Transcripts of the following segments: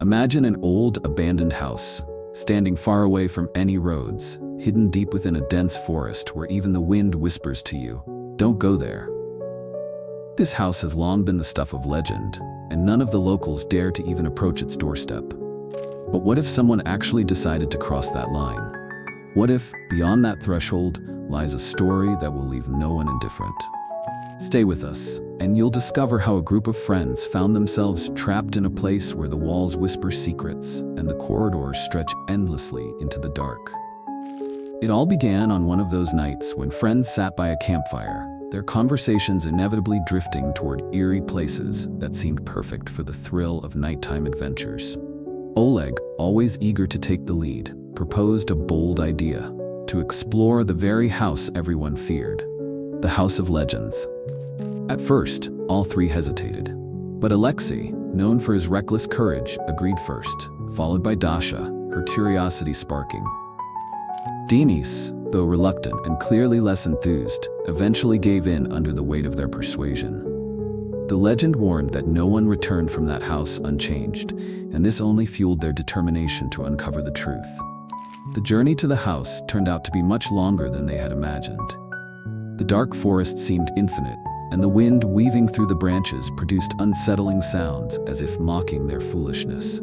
Imagine an old, abandoned house, standing far away from any roads, hidden deep within a dense forest where even the wind whispers to you, "Don't go there." This house has long been the stuff of legend, and none of the locals dare to even approach its doorstep. But what if someone actually decided to cross that line? What if, beyond that threshold, lies a story that will leave no one indifferent? Stay with us, and you'll discover how a group of friends found themselves trapped in a place where the walls whisper secrets and the corridors stretch endlessly into the dark. It all began on one of those nights when friends sat by a campfire, their conversations inevitably drifting toward eerie places that seemed perfect for the thrill of nighttime adventures. Oleg, always eager to take the lead, proposed a bold idea: to explore the very house everyone feared, the House of Legends. At first, all three hesitated, but Alexei, known for his reckless courage, agreed first, followed by Dasha, her curiosity sparking. Denis, though reluctant and clearly less enthused, eventually gave in under the weight of their persuasion. The legend warned that no one returned from that house unchanged, and this only fueled their determination to uncover the truth. The journey to the house turned out to be much longer than they had imagined. The dark forest seemed infinite, and the wind weaving through the branches produced unsettling sounds as if mocking their foolishness.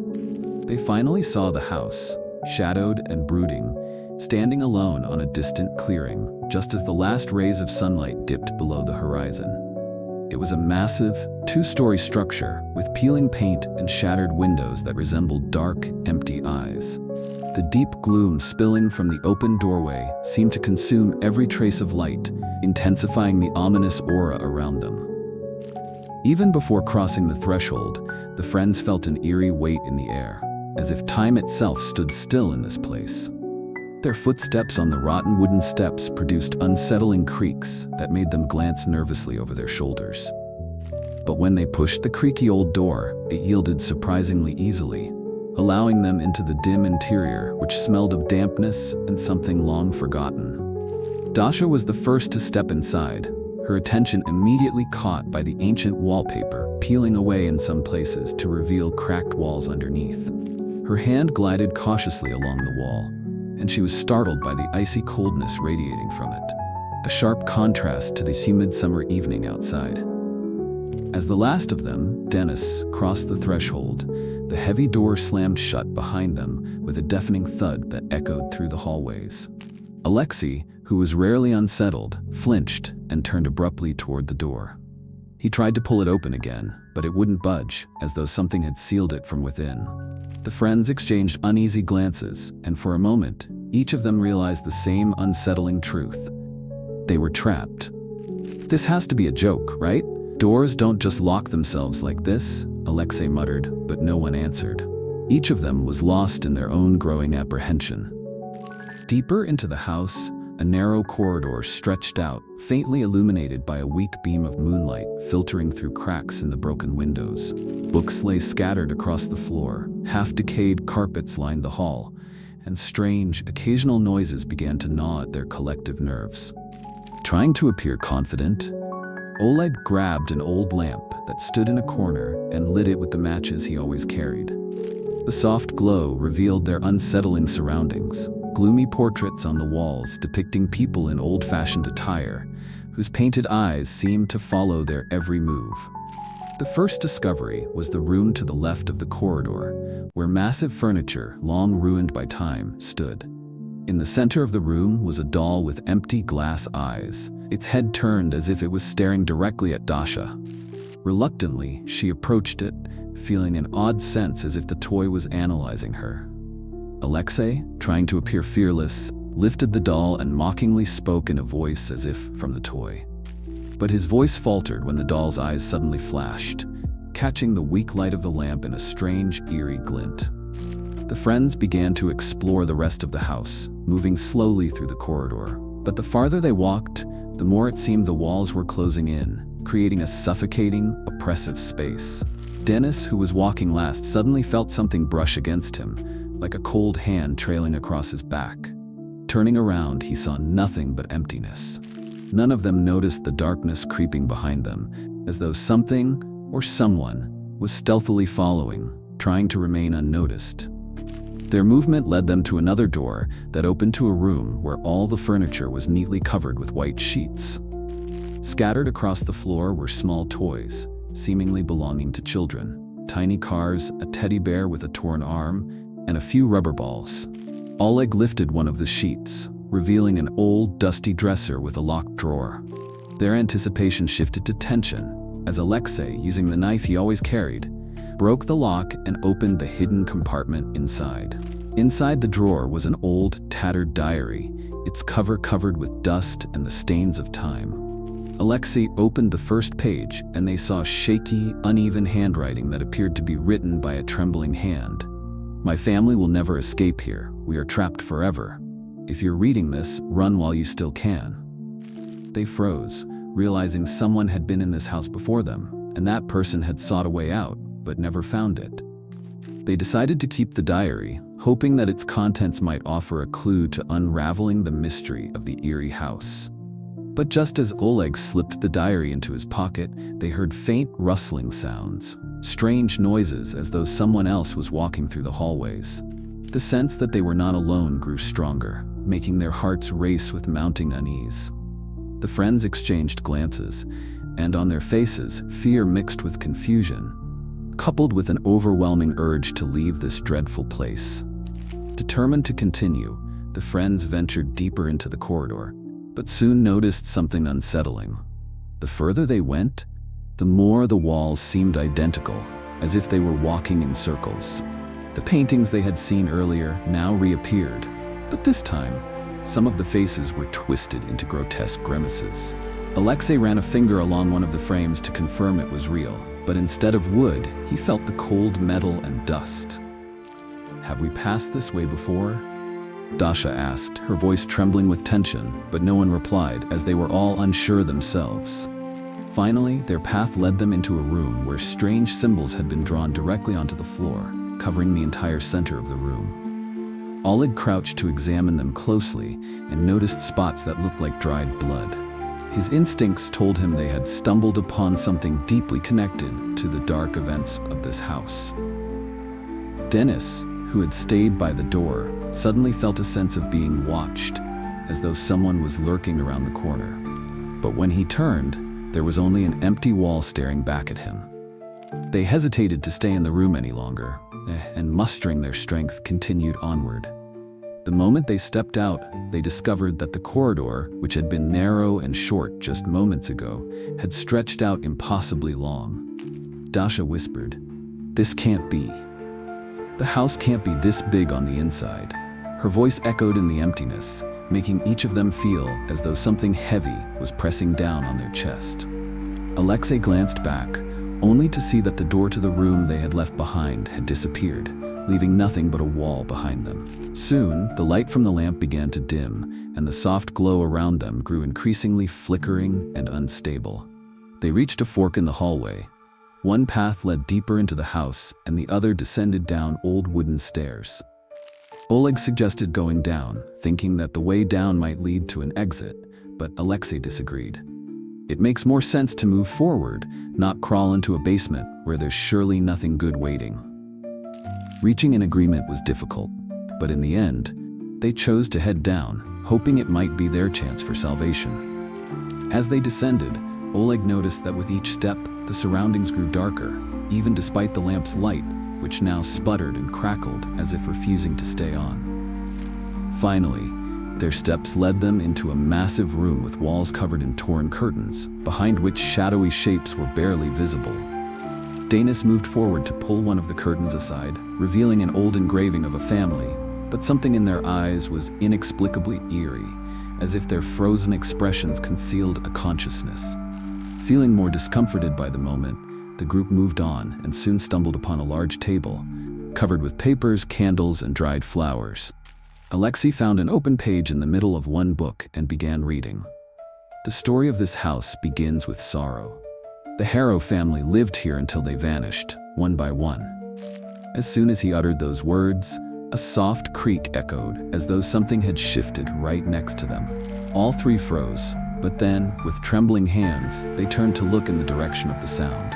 They finally saw the house, shadowed and brooding, standing alone on a distant clearing, just as the last rays of sunlight dipped below the horizon. It was a massive, two-story structure with peeling paint and shattered windows that resembled dark, empty eyes. The deep gloom spilling from the open doorway seemed to consume every trace of light, intensifying the ominous aura around them. Even before crossing the threshold, the friends felt an eerie weight in the air, as if time itself stood still in this place. Their footsteps on the rotten wooden steps produced unsettling creaks that made them glance nervously over their shoulders. But when they pushed the creaky old door, it yielded surprisingly easily, allowing them into the dim interior, which smelled of dampness and something long forgotten. Dasha was the first to step inside, her attention immediately caught by the ancient wallpaper peeling away in some places to reveal cracked walls underneath. Her hand glided cautiously along the wall, and she was startled by the icy coldness radiating from it, a sharp contrast to the humid summer evening outside. As the last of them, Denis, crossed the threshold, the heavy door slammed shut behind them with a deafening thud that echoed through the hallways. Alexei, who was rarely unsettled, flinched and turned abruptly toward the door. He tried to pull it open again, but it wouldn't budge, as though something had sealed it from within. The friends exchanged uneasy glances, and for a moment, each of them realized the same unsettling truth. They were trapped. "This has to be a joke, right? Doors don't just lock themselves like this," Alexei muttered, but no one answered. Each of them was lost in their own growing apprehension. Deeper into the house, a narrow corridor stretched out, faintly illuminated by a weak beam of moonlight filtering through cracks in the broken windows. Books lay scattered across the floor, half-decayed carpets lined the hall, and strange, occasional noises began to gnaw at their collective nerves. Trying to appear confident, Oleg grabbed an old lamp that stood in a corner and lit it with the matches he always carried. The soft glow revealed their unsettling surroundings, gloomy portraits on the walls depicting people in old-fashioned attire, whose painted eyes seemed to follow their every move. The first discovery was the room to the left of the corridor, where massive furniture, long ruined by time, stood. In the center of the room was a doll with empty glass eyes, its head turned as if it was staring directly at Dasha. Reluctantly, she approached it, feeling an odd sense as if the toy was analyzing her. Alexei, trying to appear fearless, lifted the doll and mockingly spoke in a voice as if from the toy. But his voice faltered when the doll's eyes suddenly flashed, catching the weak light of the lamp in a strange, eerie glint. The friends began to explore the rest of the house, moving slowly through the corridor. But the farther they walked, the more it seemed the walls were closing in, creating a suffocating, oppressive space. Denis, who was walking last, suddenly felt something brush against him, like a cold hand trailing across his back. Turning around, he saw nothing but emptiness. None of them noticed the darkness creeping behind them, as though something or someone was stealthily following, trying to remain unnoticed. Their movement led them to another door that opened to a room where all the furniture was neatly covered with white sheets. Scattered across the floor were small toys, seemingly belonging to children, tiny cars, a teddy bear with a torn arm, and a few rubber balls. Oleg lifted one of the sheets, revealing an old, dusty dresser with a locked drawer. Their anticipation shifted to tension as Alexei, using the knife he always carried, broke the lock and opened the hidden compartment inside. Inside the drawer was an old, tattered diary, its cover covered with dust and the stains of time. Alexei opened the first page, and they saw shaky, uneven handwriting that appeared to be written by a trembling hand. "My family will never escape here. We are trapped forever. If you're reading this, run while you still can." They froze, realizing someone had been in this house before them, and that person had sought a way out, but never found it. They decided to keep the diary, hoping that its contents might offer a clue to unraveling the mystery of the eerie house. But just as Oleg slipped the diary into his pocket, they heard faint rustling sounds, strange noises as though someone else was walking through the hallways. The sense that they were not alone grew stronger, making their hearts race with mounting unease. The friends exchanged glances, and on their faces, fear mixed with confusion, coupled with an overwhelming urge to leave this dreadful place. Determined to continue, the friends ventured deeper into the corridor, but soon noticed something unsettling. The further they went, the more the walls seemed identical, as if they were walking in circles. The paintings they had seen earlier now reappeared, but this time, some of the faces were twisted into grotesque grimaces. Alexei ran a finger along one of the frames to confirm it was real, but instead of wood, he felt the cold metal and dust. "Have we passed this way before?" Dasha asked, her voice trembling with tension, but no one replied, as they were all unsure themselves. Finally, their path led them into a room where strange symbols had been drawn directly onto the floor, covering the entire center of the room. Oleg crouched to examine them closely and noticed spots that looked like dried blood. His instincts told him they had stumbled upon something deeply connected to the dark events of this house. Dennis, who had stayed by the door, suddenly felt a sense of being watched, as though someone was lurking around the corner. But when he turned, there was only an empty wall staring back at him. They hesitated to stay in the room any longer, and mustering their strength, continued onward. The moment they stepped out, they discovered that the corridor, which had been narrow and short just moments ago, had stretched out impossibly long. Dasha whispered, "This can't be. The house can't be this big on the inside." Her voice echoed in the emptiness, making each of them feel as though something heavy was pressing down on their chest. Alexei glanced back, only to see that the door to the room they had left behind had disappeared, leaving nothing but a wall behind them. Soon, the light from the lamp began to dim, and the soft glow around them grew increasingly flickering and unstable. They reached a fork in the hallway. One path led deeper into the house, and the other descended down old wooden stairs. Oleg suggested going down, thinking that the way down might lead to an exit, but Alexei disagreed. "It makes more sense to move forward, not crawl into a basement where there's surely nothing good waiting." Reaching an agreement was difficult, but in the end, they chose to head down, hoping it might be their chance for salvation. As they descended, Oleg noticed that with each step, the surroundings grew darker, even despite the lamp's light, which now sputtered and crackled as if refusing to stay on. Finally, their steps led them into a massive room with walls covered in torn curtains, behind which shadowy shapes were barely visible. Danis moved forward to pull one of the curtains aside, revealing an old engraving of a family, but something in their eyes was inexplicably eerie, as if their frozen expressions concealed a consciousness. Feeling more discomforted by the moment, the group moved on and soon stumbled upon a large table, covered with papers, candles, and dried flowers. Alexei found an open page in the middle of one book and began reading. The story of this house begins with sorrow. The Harrow family lived here until they vanished, one by one. As soon as he uttered those words, a soft creak echoed, as though something had shifted right next to them. All three froze, but then, with trembling hands, they turned to look in the direction of the sound.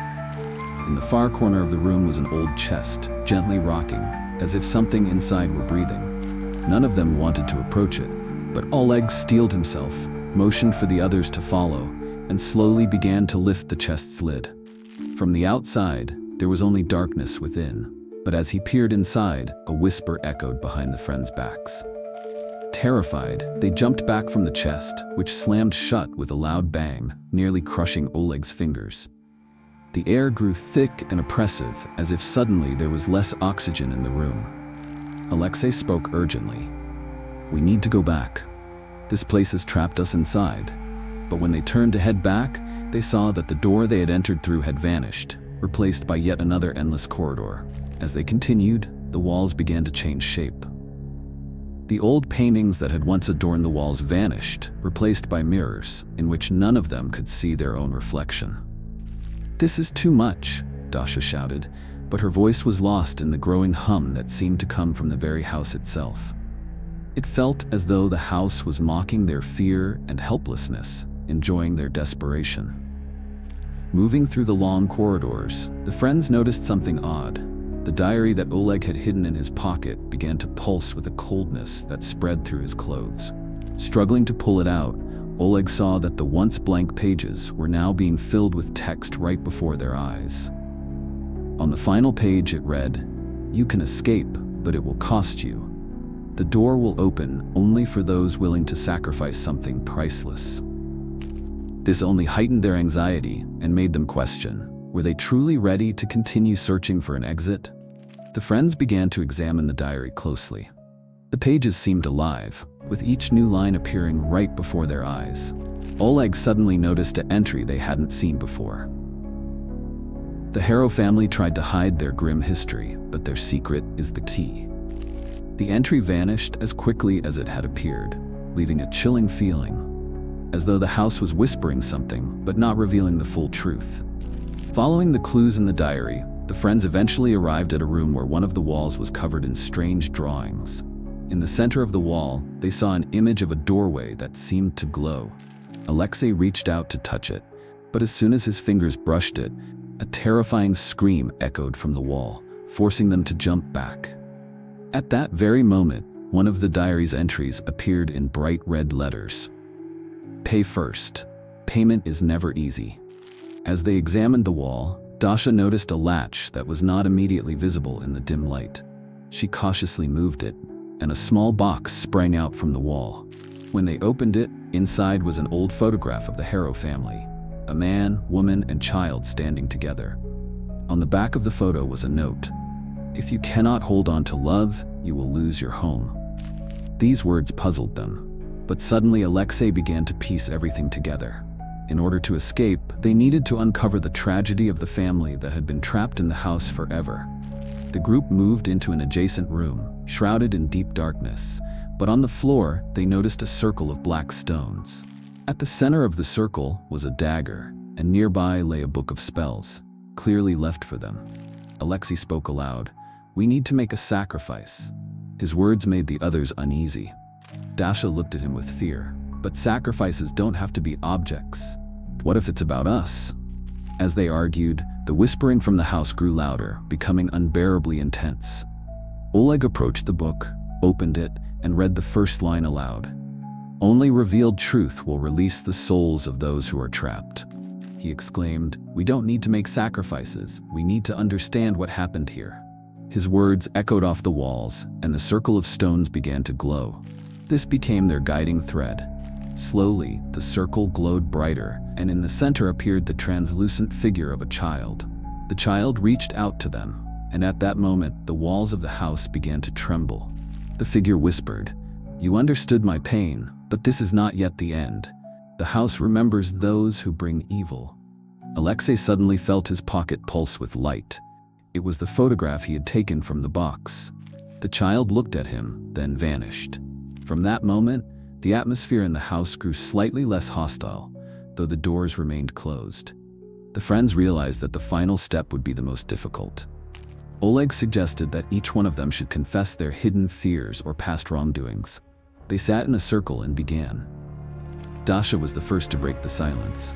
In the far corner of the room was an old chest, gently rocking, as if something inside were breathing. None of them wanted to approach it, but Oleg steeled himself, motioned for the others to follow, and slowly began to lift the chest's lid. From the outside, there was only darkness within, but as he peered inside, a whisper echoed behind the friends' backs. Terrified, they jumped back from the chest, which slammed shut with a loud bang, nearly crushing Oleg's fingers. The air grew thick and oppressive, as if suddenly there was less oxygen in the room. Alexei spoke urgently. "We need to go back. This place has trapped us inside." But when they turned to head back, they saw that the door they had entered through had vanished, replaced by yet another endless corridor. As they continued, the walls began to change shape. The old paintings that had once adorned the walls vanished, replaced by mirrors, in which none of them could see their own reflection. "This is too much," Dasha shouted, but her voice was lost in the growing hum that seemed to come from the very house itself. It felt as though the house was mocking their fear and helplessness, enjoying their desperation. Moving through the long corridors, the friends noticed something odd. The diary that Oleg had hidden in his pocket began to pulse with a coldness that spread through his clothes. Struggling to pull it out, Oleg saw that the once blank pages were now being filled with text right before their eyes. On the final page it read, "You can escape, but it will cost you. The door will open only for those willing to sacrifice something priceless." This only heightened their anxiety and made them question, were they truly ready to continue searching for an exit? The friends began to examine the diary closely. The pages seemed alive, with each new line appearing right before their eyes. Oleg suddenly noticed an entry they hadn't seen before. The Harrow family tried to hide their grim history, but their secret is the key. The entry vanished as quickly as it had appeared, leaving a chilling feeling, as though the house was whispering something, but not revealing the full truth. Following the clues in the diary, the friends eventually arrived at a room where one of the walls was covered in strange drawings. In the center of the wall, they saw an image of a doorway that seemed to glow. Alexei reached out to touch it, but as soon as his fingers brushed it, a terrifying scream echoed from the wall, forcing them to jump back. At that very moment, one of the diary's entries appeared in bright red letters. "Pay first. Payment is never easy." As they examined the wall, Dasha noticed a latch that was not immediately visible in the dim light. She cautiously moved it, and a small box sprang out from the wall. When they opened it, inside was an old photograph of the Harrow family, a man, woman, and child standing together. On the back of the photo was a note, "If you cannot hold on to love, you will lose your home." These words puzzled them. But suddenly Alexei began to piece everything together. In order to escape, they needed to uncover the tragedy of the family that had been trapped in the house forever. The group moved into an adjacent room, shrouded in deep darkness, but on the floor they noticed a circle of black stones. At the center of the circle was a dagger, and nearby lay a book of spells, clearly left for them. Alexei spoke aloud, "We need to make a sacrifice." His words made the others uneasy. Dasha looked at him with fear. But sacrifices don't have to be objects. What if it's about us? As they argued, the whispering from the house grew louder, becoming unbearably intense. Oleg approached the book, opened it, and read the first line aloud. "Only revealed truth will release the souls of those who are trapped." He exclaimed, "We don't need to make sacrifices. We need to understand what happened here." His words echoed off the walls, and the circle of stones began to glow. This became their guiding thread. Slowly, the circle glowed brighter, and in the center appeared the translucent figure of a child. The child reached out to them, and at that moment, the walls of the house began to tremble. The figure whispered, "You understood my pain, but this is not yet the end. The house remembers those who bring evil." Alexei suddenly felt his pocket pulse with light. It was the photograph he had taken from the box. The child looked at him, then vanished. From that moment, the atmosphere in the house grew slightly less hostile, though the doors remained closed. The friends realized that the final step would be the most difficult. Oleg suggested that each one of them should confess their hidden fears or past wrongdoings. They sat in a circle and began. Dasha was the first to break the silence.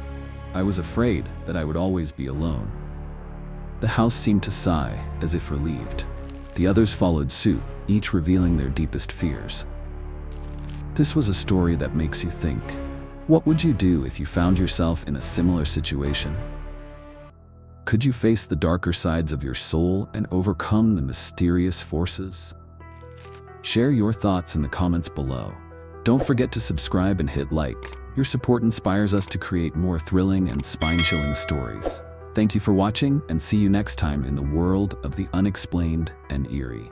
"I was afraid that I would always be alone." The house seemed to sigh, as if relieved. The others followed suit, each revealing their deepest fears. This was a story that makes you think. What would you do if you found yourself in a similar situation? Could you face the darker sides of your soul and overcome the mysterious forces? Share your thoughts in the comments below. Don't forget to subscribe and hit like. Your support inspires us to create more thrilling and spine-chilling stories. Thank you for watching, and see you next time in the world of the unexplained and eerie.